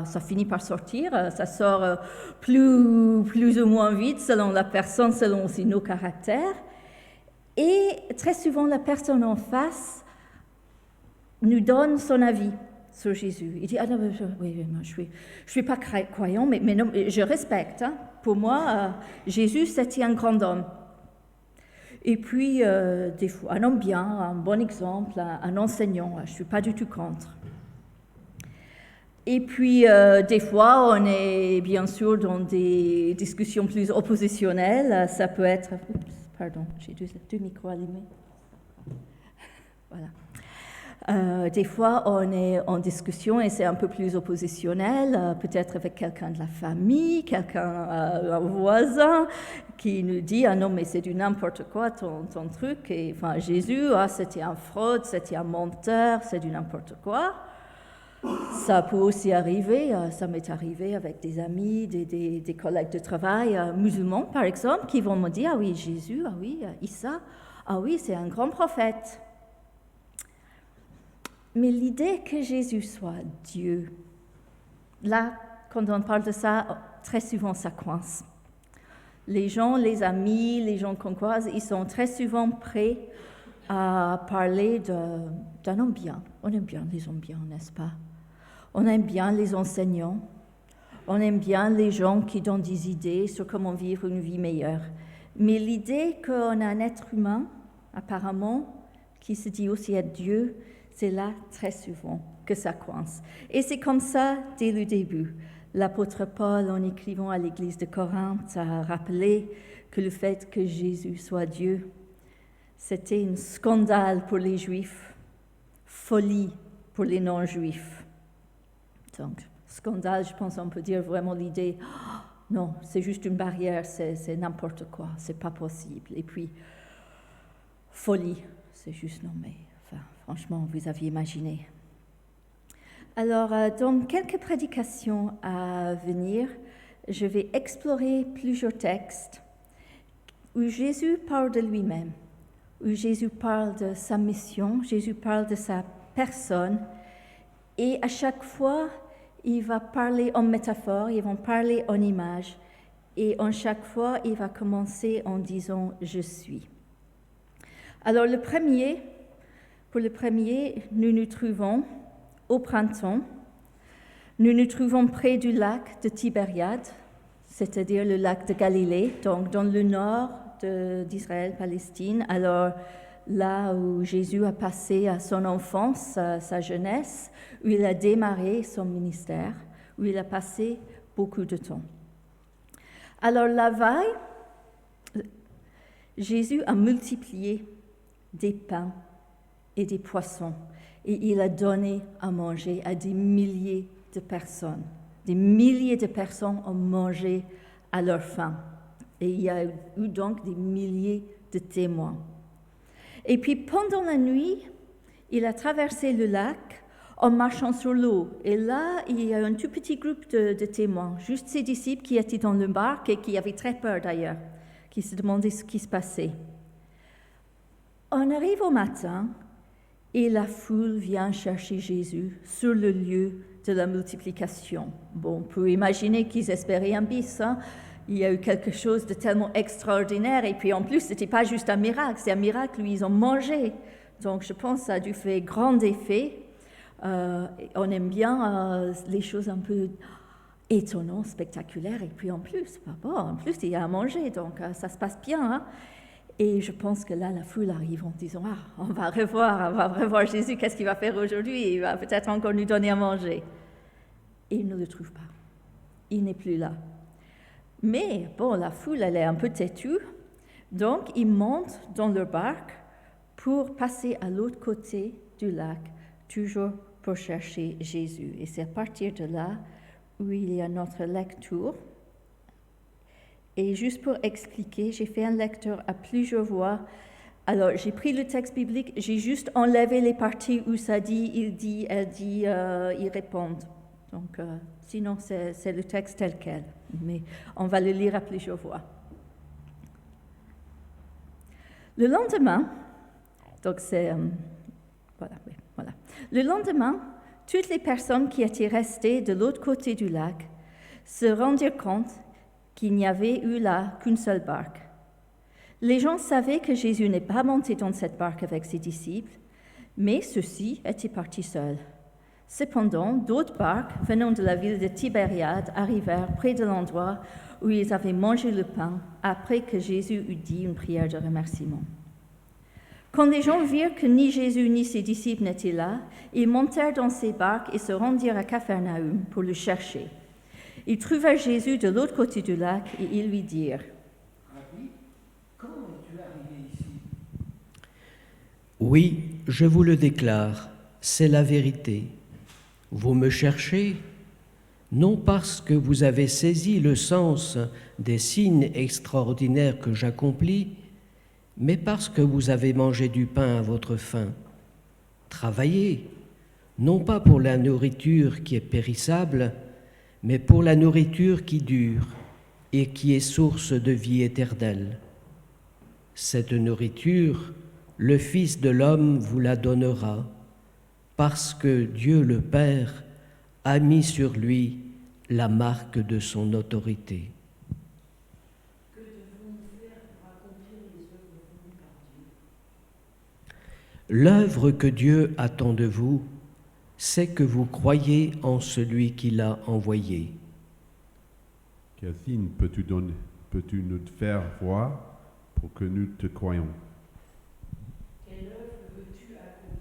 Ça finit par sortir, ça sort plus ou moins vite selon la personne, selon aussi nos caractères. Et très souvent, la personne en face nous donne son avis sur Jésus. Il dit, ah non, oui, moi, je suis pas croyant, mais non, je respecte. Hein. Pour moi, Jésus, c'était un grand homme. Et puis, des fois, un homme bien, un bon exemple, un enseignant, je ne suis pas du tout contre. Et puis, des fois, on est bien sûr dans des discussions plus oppositionnelles. Ça peut être... Oups, pardon, j'ai deux micros allumés. Voilà. Des fois, on est en discussion et c'est un peu plus oppositionnel, peut-être avec quelqu'un de la famille, un voisin, qui nous dit « Ah non, mais c'est du n'importe quoi ton truc. » Et enfin, Jésus, c'était un fraude, c'était un menteur, c'est du n'importe quoi. Ça peut aussi arriver, ça m'est arrivé avec des amis, des collègues de travail musulmans, par exemple, qui vont me dire « Ah oui, Jésus, ah oui, Issa, ah oui, c'est un grand prophète. » Mais l'idée que Jésus soit Dieu, là, quand on parle de ça, très souvent ça coince. Les gens, les amis, les gens qu'on croise, ils sont très souvent prêts à parler d'un homme bien. On aime bien les hommes bien, n'est-ce pas? On aime bien les enseignants. On aime bien les gens qui donnent des idées sur comment vivre une vie meilleure. Mais l'idée qu'on a un être humain, apparemment, qui se dit aussi être Dieu, c'est là très souvent que ça coince. Et c'est comme ça dès le début. L'apôtre Paul, en écrivant à l'église de Corinthe, a rappelé que le fait que Jésus soit Dieu, c'était un scandale pour les Juifs, folie pour les non-Juifs. Donc, scandale, je pense qu'on peut dire vraiment l'idée, non, c'est juste une barrière, c'est n'importe quoi, c'est pas possible. Et puis, folie, c'est juste non, mais enfin, franchement, vous aviez imaginé. Alors, dans quelques prédications à venir, je vais explorer plusieurs textes où Jésus parle de lui-même, où Jésus parle de sa mission, Jésus parle de sa personne, et à chaque fois, il va parler en métaphore, il va parler en image, et en chaque fois, il va commencer en disant « je suis ». Alors, pour le premier, nous nous trouvons au printemps. Nous nous trouvons près du lac de Tibériade, c'est-à-dire le lac de Galilée, donc dans le nord d'Israël, Palestine. Alors, là où Jésus a passé son enfance, sa jeunesse, où il a démarré son ministère, où il a passé beaucoup de temps. Alors, la veille, Jésus a multiplié des pains et des poissons, et il a donné à manger à des milliers de personnes. Des milliers de personnes ont mangé à leur faim. Et il y a eu donc des milliers de témoins. Et puis pendant la nuit, il a traversé le lac en marchant sur l'eau. Et là, il y a un tout petit groupe de témoins, juste ses disciples qui étaient dans le barque et qui avaient très peur d'ailleurs, qui se demandaient ce qui se passait. On arrive au matin et la foule vient chercher Jésus sur le lieu de la multiplication. Bon, on peut imaginer qu'ils espéraient un bis. Hein? Il y a eu quelque chose de tellement extraordinaire. Et puis en plus, ce n'était pas juste un miracle, c'est un miracle où ils ont mangé. Donc je pense que ça a dû faire grand effet. On aime bien les choses un peu étonnantes, spectaculaires. Et puis en plus, il y a à manger, donc ça se passe bien. Hein? Et je pense que là, la foule arrive en disant « on va revoir Jésus, qu'est-ce qu'il va faire aujourd'hui? Il va peut-être encore nous donner à manger. » Et il ne le trouve pas. Il n'est plus là. Mais bon, la foule, elle est un peu têtue. Donc, ils montent dans leur barque pour passer à l'autre côté du lac, toujours pour chercher Jésus. Et c'est à partir de là où il y a notre lecture. Et juste pour expliquer, j'ai fait un lecteur à plusieurs voix. Alors, j'ai pris le texte biblique, j'ai juste enlevé les parties où ça dit, il dit, elle dit, ils répondent. Donc, sinon, c'est le texte tel quel. Mais on va le lire à plusieurs voix. Le lendemain, donc c'est... voilà. Le lendemain, toutes les personnes qui étaient restées de l'autre côté du lac se rendirent compte qu'il n'y avait eu là qu'une seule barque. Les gens savaient que Jésus n'est pas monté dans cette barque avec ses disciples, mais ceux-ci étaient partis seuls. Cependant, d'autres barques venant de la ville de Tibériade arrivèrent près de l'endroit où ils avaient mangé le pain après que Jésus eut dit une prière de remerciement. Quand les gens virent que ni Jésus ni ses disciples n'étaient là, ils montèrent dans ces barques et se rendirent à Capharnaüm pour le chercher. Ils trouvèrent Jésus de l'autre côté du lac et ils lui dirent : « Rabbi, comment es-tu arrivé ici ? » Oui, je vous le déclare, c'est la vérité. Vous me cherchez, non parce que vous avez saisi le sens des signes extraordinaires que j'accomplis, mais parce que vous avez mangé du pain à votre faim. Travaillez, non pas pour la nourriture qui est périssable, mais pour la nourriture qui dure et qui est source de vie éternelle. Cette nourriture, le Fils de l'homme vous la donnera, parce que Dieu le Père a mis sur lui la marque de son autorité. Que devons-nous faire pour accomplir les œuvres voulues par Dieu ? L'œuvre que Dieu attend de vous, c'est que vous croyez en celui qui l'a envoyé. Quel signe peux-tu nous faire voir pour que nous te croyions ? Quelle œuvre veux-tu accomplir ?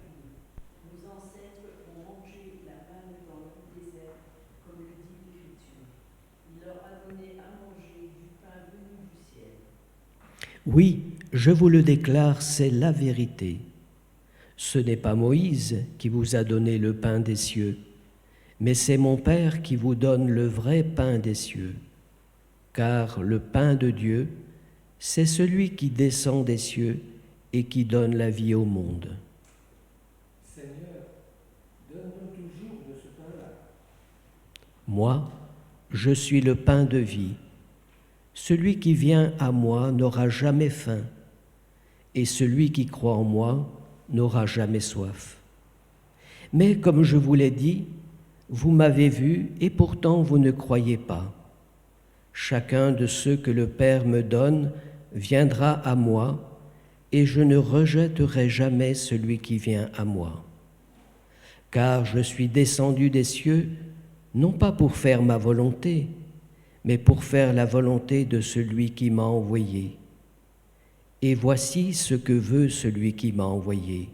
Nos ancêtres ont mangé la manne dans le désert, comme le dit l'Écriture. Il leur a donné à manger du pain venu du ciel. Oui, je vous le déclare, c'est la vérité. Ce n'est pas Moïse qui vous a donné le pain des cieux, mais c'est mon Père qui vous donne le vrai pain des cieux. Car le pain de Dieu, c'est celui qui descend des cieux et qui donne la vie au monde. Seigneur, donne-nous toujours de ce pain-là. Moi, je suis le pain de vie. Celui qui vient à moi n'aura jamais faim, et celui qui croit en moi n'aura jamais soif. Mais comme je vous l'ai dit, vous m'avez vu et pourtant vous ne croyez pas. Chacun de ceux que le Père me donne viendra à moi, et je ne rejetterai jamais celui qui vient à moi. Car je suis descendu des cieux, non pas pour faire ma volonté, mais pour faire la volonté de celui qui m'a envoyé. Et voici ce que veut celui qui m'a envoyé.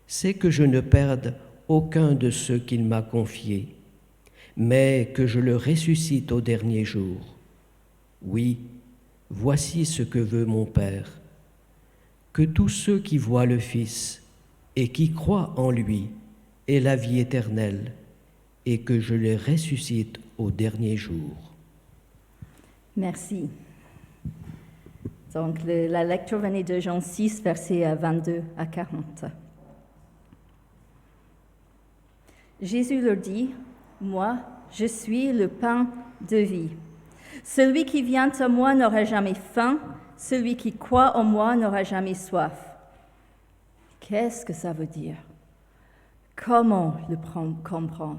C'est que je ne perde aucun de ceux qu'il m'a confiés, mais que je le ressuscite au dernier jour. Oui, voici ce que veut mon Père, que tous ceux qui voient le Fils et qui croient en lui aient la vie éternelle, et que je les ressuscite au dernier jour. Merci. Donc, la lecture venait de Jean 6, versets 22 à 40. Jésus leur dit : « Moi, je suis le pain de vie. Celui qui vient à moi n'aura jamais faim, celui qui croit en moi n'aura jamais soif. » Qu'est-ce que ça veut dire? Comment le comprendre?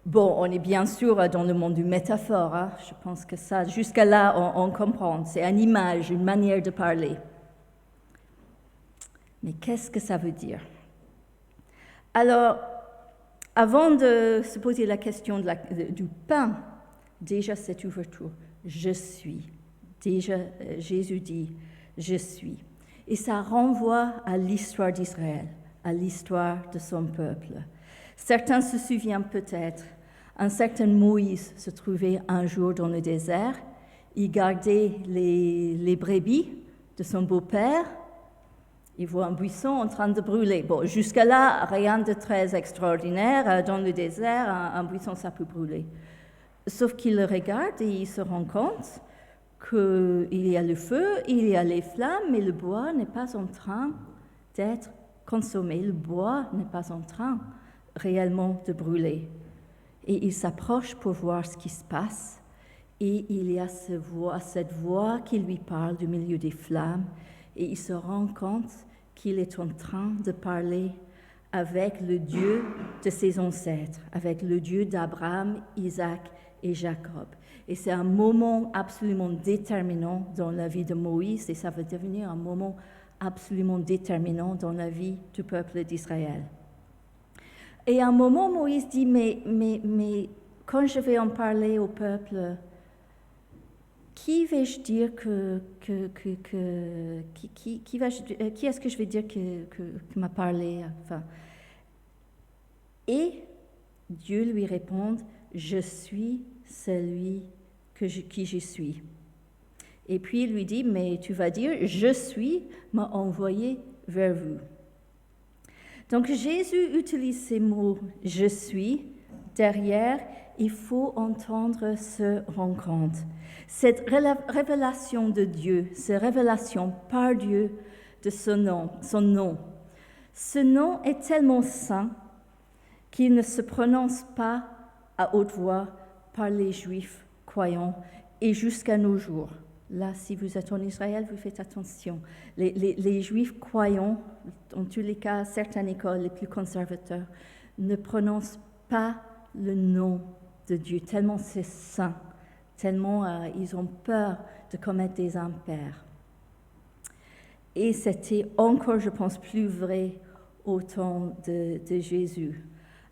Bon, on est bien sûr dans le monde du métaphore, hein? Je pense que ça, jusqu'à là, on comprend. C'est une image, une manière de parler. Mais qu'est-ce que ça veut dire? Alors, avant de se poser la question du pain, déjà cette ouverture, je suis. Déjà, Jésus dit, je suis. Et ça renvoie à l'histoire d'Israël, à l'histoire de son peuple. Certains se souviennent peut-être, un certain Moïse se trouvait un jour dans le désert, il gardait les brebis de son beau-père, il voit un buisson en train de brûler. Bon, jusqu'à là, rien de très extraordinaire, dans le désert, un buisson ça peut brûler. Sauf qu'il le regarde et il se rend compte qu'il y a le feu, il y a les flammes, mais le bois n'est pas en train d'être consommé, le bois n'est pas en train réellement de brûler. Et il s'approche pour voir ce qui se passe, et il y a cette voix qui lui parle du milieu des flammes, et il se rend compte qu'il est en train de parler avec le Dieu de ses ancêtres, avec le Dieu d'Abraham, Isaac et Jacob. Et c'est un moment absolument déterminant dans la vie de Moïse et ça va devenir un moment absolument déterminant dans la vie du peuple d'Israël. Et à un moment, Moïse dit, mais quand je vais en parler au peuple, qui vais-je dire qui est-ce que je vais dire que m'a parlé? Enfin, et Dieu lui répond, je suis celui qui je suis. Et puis il lui dit, mais tu vas dire, je suis m'a envoyé vers vous. Donc Jésus utilise ces mots, je suis, derrière, il faut entendre ce rencontre. Cette révélation de Dieu, cette révélation par Dieu de son nom. Ce nom est tellement saint qu'il ne se prononce pas à haute voix par les Juifs croyants et jusqu'à nos jours. Là, si vous êtes en Israël, vous faites attention. Les Juifs croyants, en tous les cas, certaines écoles les plus conservateurs, ne prononcent pas le nom de Dieu, tellement c'est saint, tellement ils ont peur de commettre des impairs. Et c'était encore, je pense, plus vrai au temps de Jésus.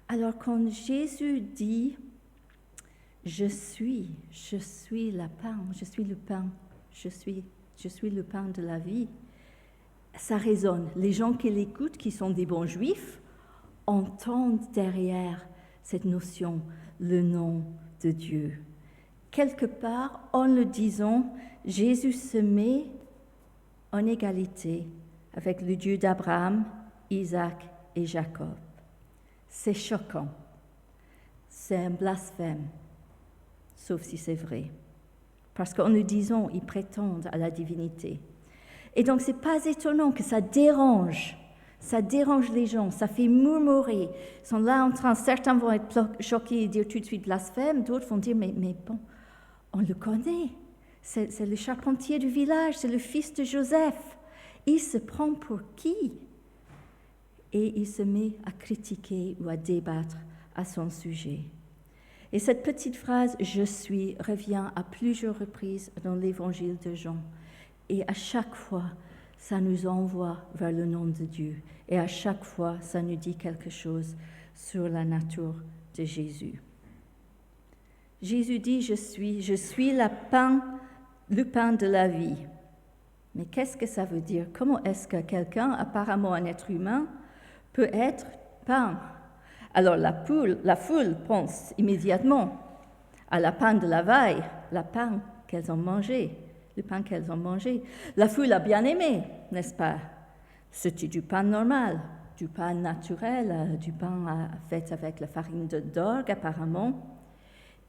Alors quand Jésus dit « Je suis la pain, je suis le pain, je suis le pain de la vie », ça résonne. Les gens qui l'écoutent, qui sont des bons juifs, entendent derrière cette notion le nom de Dieu. Quelque part, en le disant, Jésus se met en égalité avec le Dieu d'Abraham, Isaac et Jacob. C'est choquant, c'est un blasphème, sauf si c'est vrai. Parce qu'en le disant, ils prétendent à la divinité. Et donc, ce n'est pas étonnant que ça dérange les gens, ça fait murmurer. Ils sont là en train, certains vont être choqués et dire tout de suite blasphème, d'autres vont dire, mais bon, on le connaît, c'est le charpentier du village, c'est le fils de Joseph. Il se prend pour qui? Et il se met à critiquer ou à débattre à son sujet. Et cette petite phrase « je suis » revient à plusieurs reprises dans l'évangile de Jean. Et à chaque fois, ça nous envoie vers le nom de Dieu. Et à chaque fois, ça nous dit quelque chose sur la nature de Jésus. Jésus dit « je suis le pain de la vie ». Mais qu'est-ce que ça veut dire? Comment est-ce que quelqu'un, apparemment un être humain, peut être pain? Alors la foule pense immédiatement à la pain de la veille, le pain qu'elles ont mangé. La foule a bien aimé, n'est-ce pas? C'était du pain normal, du pain naturel, du pain fait avec la farine d'orge apparemment.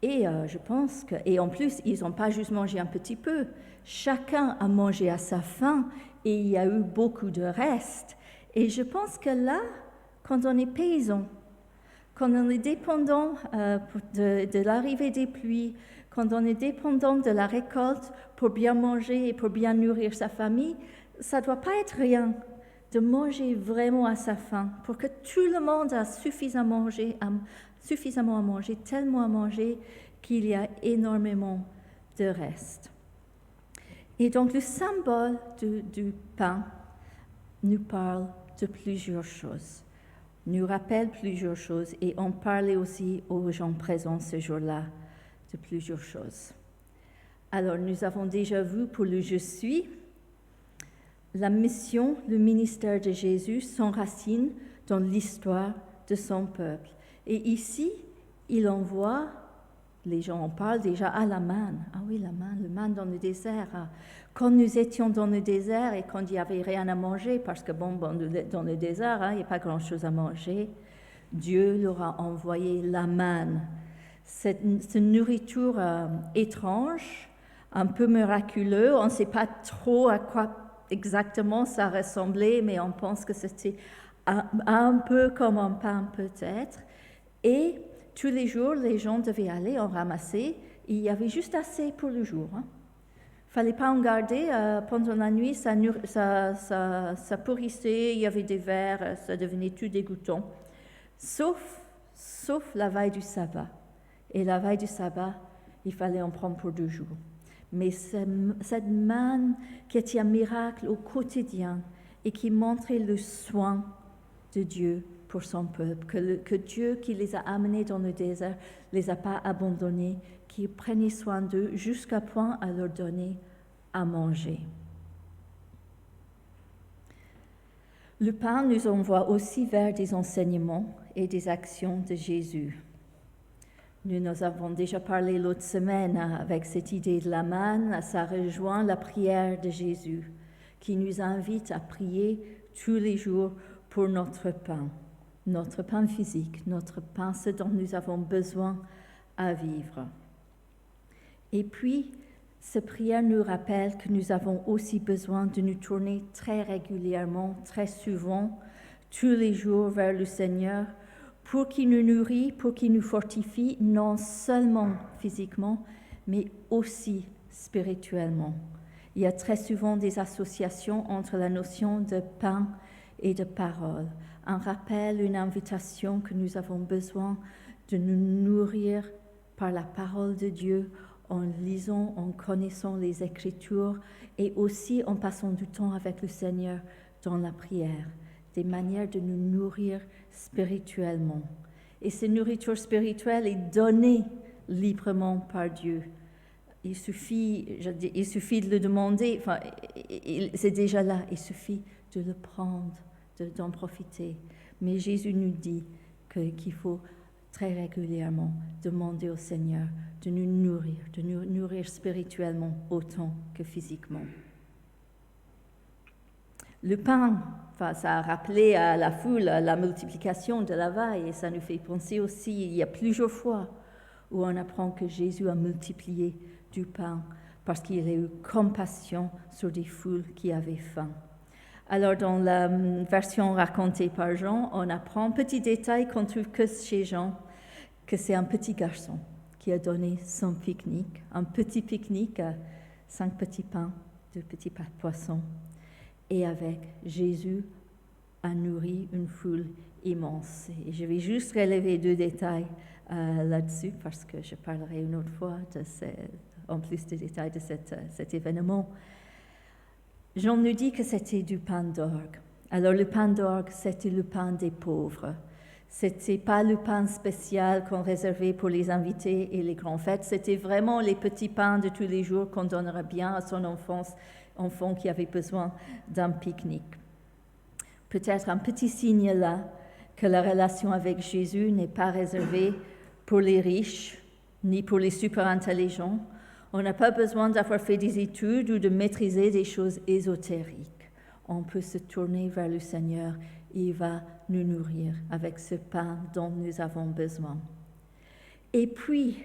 Et je pense que, et en plus, ils n'ont pas juste mangé un petit peu. Chacun a mangé à sa faim et il y a eu beaucoup de restes. Et je pense que là, quand on est paysan, quand on est dépendant de l'arrivée des pluies, quand on est dépendant de la récolte pour bien manger et pour bien nourrir sa famille, ça ne doit pas être rien de manger vraiment à sa faim, pour que tout le monde a suffisamment à manger, tellement à manger qu'il y a énormément de reste. Et donc le symbole du pain nous parle de plusieurs choses, nous rappelle plusieurs choses, et on parlait aussi aux gens présents ce jour-là de plusieurs choses. Alors nous avons déjà vu pour le « je suis », la mission, le ministère de Jésus s'enracine dans l'histoire de son peuple. Et ici, il envoie, les gens en parlent déjà, à la manne. Ah oui, la manne, le manne dans le désert. Quand nous étions dans le désert et quand il n'y avait rien à manger, parce que dans le désert, il n'y a pas grand-chose à manger, Dieu leur a envoyé la manne. Cette nourriture étrange, un peu miraculeuse, on ne sait pas trop à quoi exactement ça ressemblait, mais on pense que c'était un peu comme un pain peut-être. Et tous les jours, les gens devaient aller en ramasser. Il y avait juste assez pour le jour. fallait pas en garder. Pendant la nuit, ça pourrissait, il y avait des vers, ça devenait tout dégoûtant. Sauf la veille du sabbat. Et la veille du sabbat, il fallait en prendre pour 2 jours. Mais cette manne qui était un miracle au quotidien et qui montrait le soin de Dieu pour son peuple, que Dieu qui les a amenés dans le désert les a pas abandonnés, qui prenait soin d'eux jusqu'à point à leur donner à manger. Le pain nous envoie aussi vers des enseignements et des actions de Jésus. Nous avons déjà parlé l'autre semaine avec cette idée de la manne, ça rejoint la prière de Jésus qui nous invite à prier tous les jours pour notre pain physique, notre pain, ce dont nous avons besoin à vivre. Et puis, cette prière nous rappelle que nous avons aussi besoin de nous tourner très régulièrement, très souvent, tous les jours vers le Seigneur, pour qu'il nous nourrit, pour qu'il nous fortifie, non seulement physiquement, mais aussi spirituellement. Il y a très souvent des associations entre la notion de pain et de parole. Un rappel, une invitation que nous avons besoin de nous nourrir par la parole de Dieu, en lisant, en connaissant les Écritures et aussi en passant du temps avec le Seigneur dans la prière, des manières de nous nourrir spirituellement. Et cette nourriture spirituelle est donnée librement par Dieu. Il suffit de le demander, c'est déjà là, il suffit de le prendre, d'en profiter. Mais Jésus nous dit qu'il faut très régulièrement demander au Seigneur de nous nourrir spirituellement autant que physiquement. Le pain, ça a rappelé à la foule la multiplication de la vaille et ça nous fait penser aussi, il y a plusieurs fois où on apprend que Jésus a multiplié du pain parce qu'il a eu compassion sur des foules qui avaient faim. Alors, dans la version racontée par Jean, on apprend, petit détail qu'on trouve que chez Jean, que c'est un petit garçon qui a donné son pique-nique, un petit pique-nique à 5 petits pains, 2 petits poissons. Et avec Jésus a nourri une foule immense. Et je vais juste relever 2 détails là-dessus, parce que je parlerai une autre fois en plus des détails de cet événement. Jean nous dit que c'était du pain d'orgue. Alors le pain d'orgue, c'était le pain des pauvres. C'était pas le pain spécial qu'on réservait pour les invités et les grandes fêtes. C'était vraiment les petits pains de tous les jours qu'on donnerait bien à son enfant qui avait besoin d'un pique-nique. Peut-être un petit signe là que la relation avec Jésus n'est pas réservée pour les riches ni pour les super intelligents. On n'a pas besoin d'avoir fait des études ou de maîtriser des choses ésotériques. On peut se tourner vers le Seigneur et il va nous nourrir avec ce pain dont nous avons besoin. Et puis,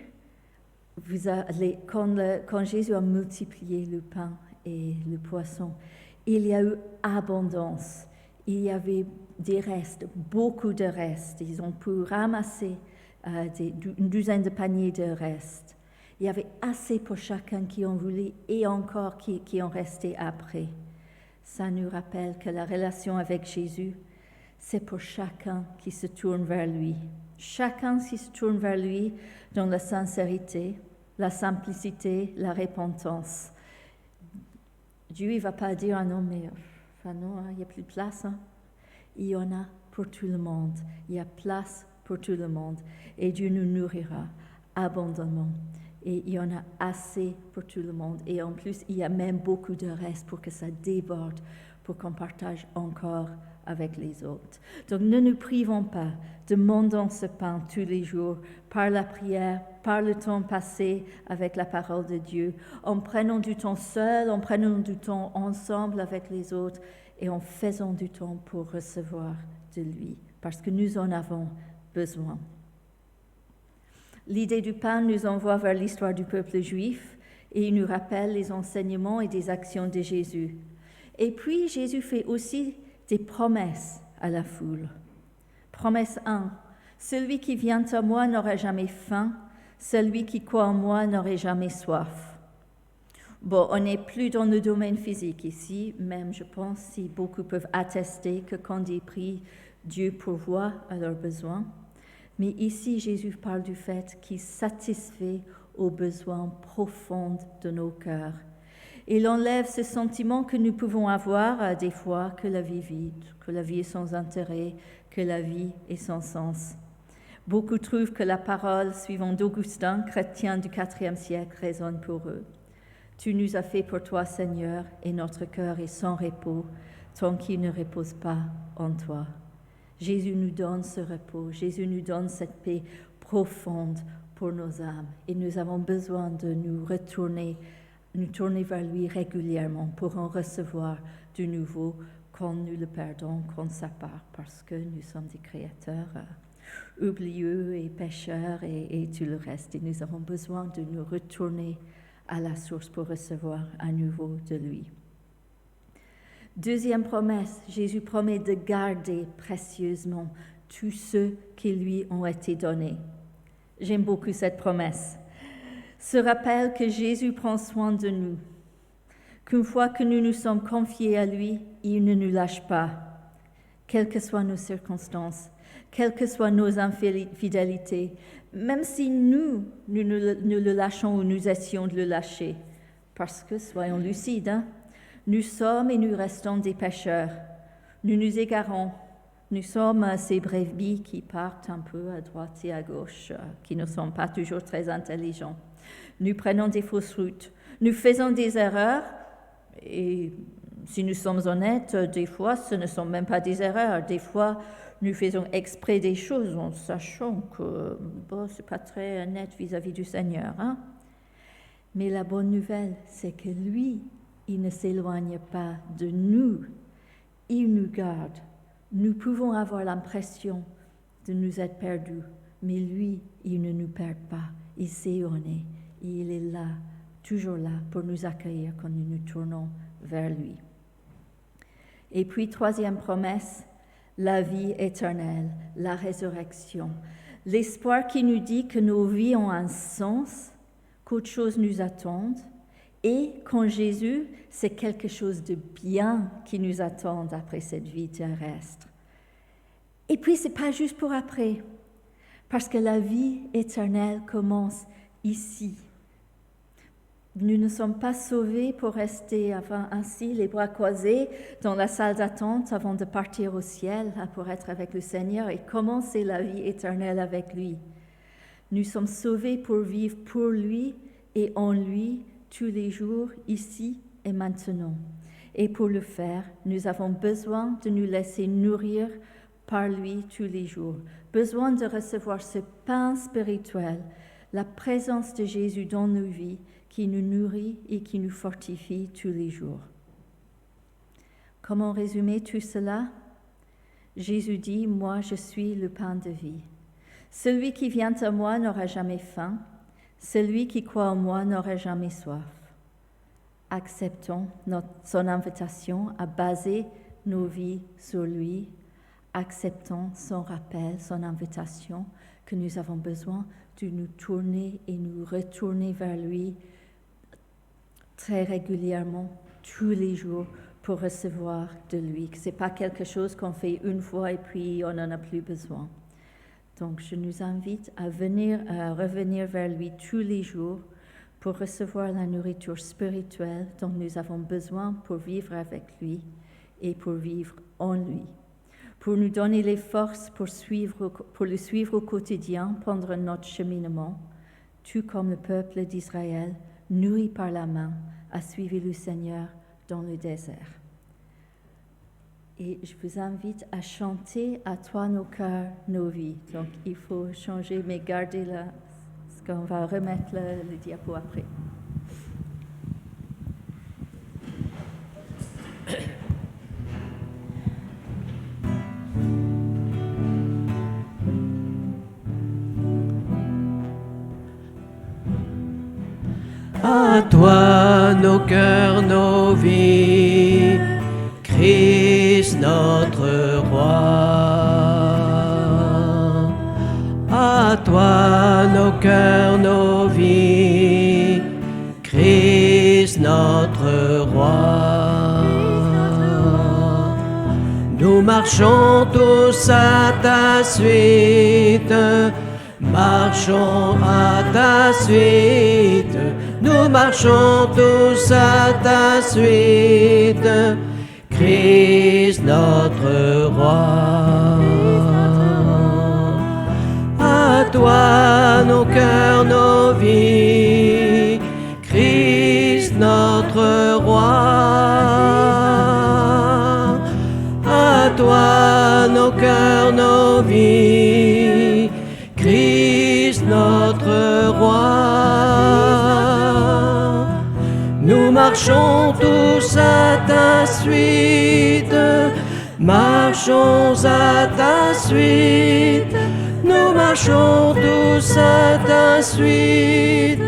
quand Jésus a multiplié le pain et le poisson, il y a eu abondance. Il y avait des restes, beaucoup de restes. Ils ont pu ramasser une douzaine de paniers de restes. Il y avait assez pour chacun qui en voulait et encore qui en restait après. Ça nous rappelle que la relation avec Jésus, c'est pour chacun qui se tourne vers lui. Chacun qui se tourne vers lui dans la sincérité, la simplicité, la repentance. Dieu ne va pas dire « Ah non, mais il n'y a plus de place. Hein. » Il y en a pour tout le monde. Il y a place pour tout le monde. Et Dieu nous nourrira abondamment. Et il y en a assez pour tout le monde. Et en plus, il y a même beaucoup de reste pour que ça déborde, pour qu'on partage encore avec les autres. Donc ne nous privons pas, demandons ce pain tous les jours par la prière, par le temps passé avec la parole de Dieu, en prenant du temps seul, en prenant du temps ensemble avec les autres et en faisant du temps pour recevoir de lui, parce que nous en avons besoin. L'idée du pain nous envoie vers l'histoire du peuple juif et il nous rappelle les enseignements et des actions de Jésus. Et puis Jésus fait aussi des promesses à la foule. Promesse 1. Celui qui vient à moi n'aura jamais faim, celui qui croit en moi n'aura jamais soif. Bon, on n'est plus dans le domaine physique ici, même je pense si beaucoup peuvent attester que quand ils prient, Dieu pourvoit à leurs besoins. Mais ici, Jésus parle du fait qu'il satisfait aux besoins profonds de nos cœurs. Il enlève ce sentiment que nous pouvons avoir des fois que la vie est vide, que la vie est sans intérêt, que la vie est sans sens. Beaucoup trouvent que la parole, suivant d'Augustin, chrétien du IVe siècle, résonne pour eux. Tu nous as fait pour toi, Seigneur, et notre cœur est sans repos, tant qu'il ne repose pas en toi. Jésus nous donne ce repos, Jésus nous donne cette paix profonde pour nos âmes, et nous avons besoin de nous tourner vers lui régulièrement pour en recevoir de nouveau quand nous le perdons, quand ça part, parce que nous sommes des créateurs oublieux et pécheurs et tout le reste, et nous avons besoin de nous retourner à la source pour recevoir à nouveau de lui. Deuxième promesse, Jésus promet de garder précieusement tous ceux qui lui ont été donnés. J'aime beaucoup cette promesse. Ce rappel que Jésus prend soin de nous, qu'une fois que nous nous sommes confiés à lui, il ne nous lâche pas, quelles que soient nos circonstances, quelles que soient nos infidélités, même si nous le lâchons ou nous essayons de le lâcher, parce que, soyons lucides, nous sommes et nous restons des pécheurs, nous nous égarons, nous sommes ces brebis qui partent un peu à droite et à gauche, qui ne sont pas toujours très intelligents. Nous prenons des fausses routes, nous faisons des erreurs, et si nous sommes honnêtes, des fois ce ne sont même pas des erreurs, des fois nous faisons exprès des choses en sachant que ce n'est pas très net vis-à-vis du Seigneur. Mais la bonne nouvelle, c'est que lui, il ne s'éloigne pas de nous, il nous garde. Nous pouvons avoir l'impression de nous être perdus, mais lui, il ne nous perd pas, il sait où on est, il est là, toujours là pour nous accueillir quand nous nous tournons vers lui. Et puis, troisième promesse, la vie éternelle, la résurrection. L'espoir qui nous dit que nos vies ont un sens, qu'autre chose nous attend, et qu'en Jésus, c'est quelque chose de bien qui nous attend après cette vie terrestre. Et puis, ce n'est pas juste pour après, parce que la vie éternelle commence ici. Nous ne sommes pas sauvés pour rester ainsi, les bras croisés, dans la salle d'attente avant de partir au ciel pour être avec le Seigneur et commencer la vie éternelle avec lui. Nous sommes sauvés pour vivre pour lui et en lui tous les jours, ici et maintenant. Et pour le faire, nous avons besoin de nous laisser nourrir par lui tous les jours, besoin de recevoir ce pain spirituel, la présence de Jésus dans nos vies, qui nous nourrit et qui nous fortifie tous les jours. Comment résumer tout cela? Jésus dit, « Moi, je suis le pain de vie. Celui qui vient à moi n'aura jamais faim. Celui qui croit en moi n'aura jamais soif. » Acceptons son invitation à baser nos vies sur lui. Acceptons son rappel, son invitation, que nous avons besoin de nous tourner et nous retourner vers lui très régulièrement, tous les jours, pour recevoir de lui. Ce n'est pas quelque chose qu'on fait une fois et puis on n'en a plus besoin. Donc, je nous invite à revenir vers lui tous les jours pour recevoir la nourriture spirituelle dont nous avons besoin pour vivre avec lui et pour vivre en lui. Pour nous donner les forces pour le suivre au quotidien pendant notre cheminement, tout comme le peuple d'Israël, nourri par la main, a suivi le Seigneur dans le désert. Et je vous invite à chanter à toi nos cœurs, nos vies. Donc il faut changer, mais garder là, parce qu'on va remettre le diapo après. À toi nos cœurs, nos vies, Christ notre roi. À toi nos cœurs, nos vies, Christ notre roi. Nous marchons tous à ta suite, marchons à ta suite, nous marchons tous à ta suite, Christ notre roi. À toi nos cœurs, nos vies, Christ notre roi. À toi nos cœurs, nos vies, Christ notre roi. Nous marchons tous à ta suite, marchons à ta suite, nous marchons tous à ta suite,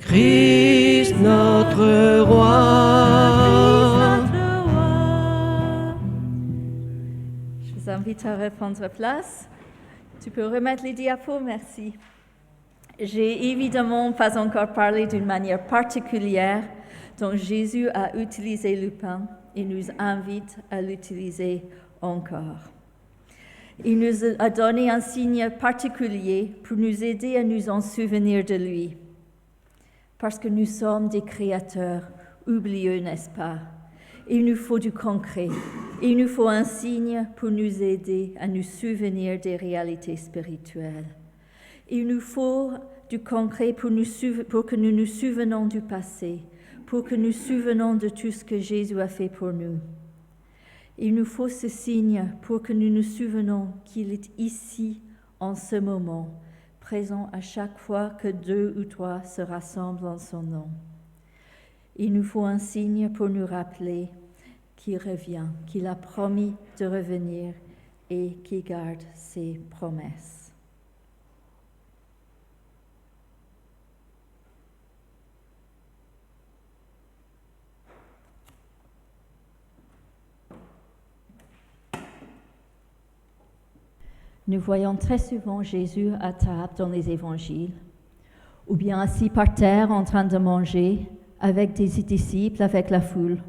Christ notre roi. Je vous invite à reprendre place. Tu peux remettre les diapos, merci. J'ai évidemment pas encore parlé d'une manière particulière dont Jésus a utilisé le pain et nous invite à l'utiliser encore. Il nous a donné un signe particulier pour nous aider à nous en souvenir de lui. Parce que nous sommes des créateurs oublieux, n'est-ce pas? Il nous faut du concret. Il nous faut un signe pour nous aider à nous souvenir des réalités spirituelles. Il nous faut du concret pour que nous nous souvenons du passé, pour que nous nous souvenons de tout ce que Jésus a fait pour nous. Il nous faut ce signe pour que nous nous souvenons qu'il est ici, en ce moment, présent à chaque fois que 2 ou 3 se rassemblent en son nom. Il nous faut un signe pour nous rappeler qu'il revient, qu'il a promis de revenir et qu'il garde ses promesses. Nous voyons très souvent Jésus à table dans les évangiles, ou bien assis par terre en train de manger avec des disciples, avec la foule.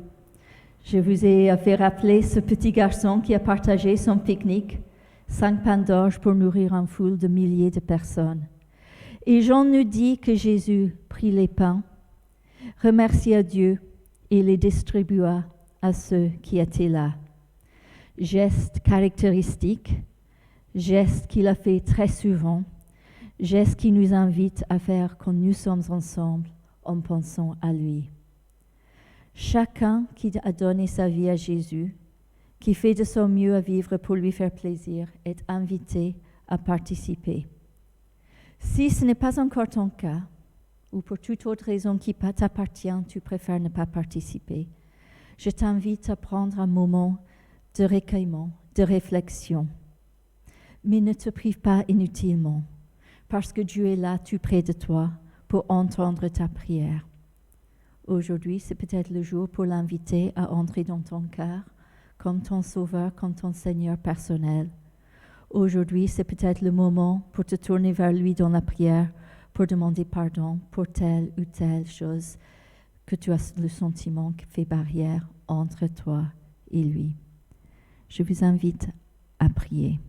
Je vous ai fait rappeler ce petit garçon qui a partagé son pique-nique, 5 pains d'orge pour nourrir une foule de milliers de personnes. Et Jean nous dit que Jésus prit les pains, remercia Dieu et les distribua à ceux qui étaient là. Geste caractéristique, geste qu'il a fait très souvent, geste qui nous invite à faire quand nous sommes ensemble en pensant à lui. Chacun qui a donné sa vie à Jésus, qui fait de son mieux à vivre pour lui faire plaisir, est invité à participer. Si ce n'est pas encore ton cas, ou pour toute autre raison qui t'appartient, tu préfères ne pas participer, je t'invite à prendre un moment de recueillement, de réflexion. Mais ne te prive pas inutilement, parce que Dieu est là, tout près de toi, pour entendre ta prière. Aujourd'hui, c'est peut-être le jour pour l'inviter à entrer dans ton cœur, comme ton sauveur, comme ton Seigneur personnel. Aujourd'hui, c'est peut-être le moment pour te tourner vers lui dans la prière, pour demander pardon pour telle ou telle chose que tu as le sentiment qui fait barrière entre toi et lui. Je vous invite à prier.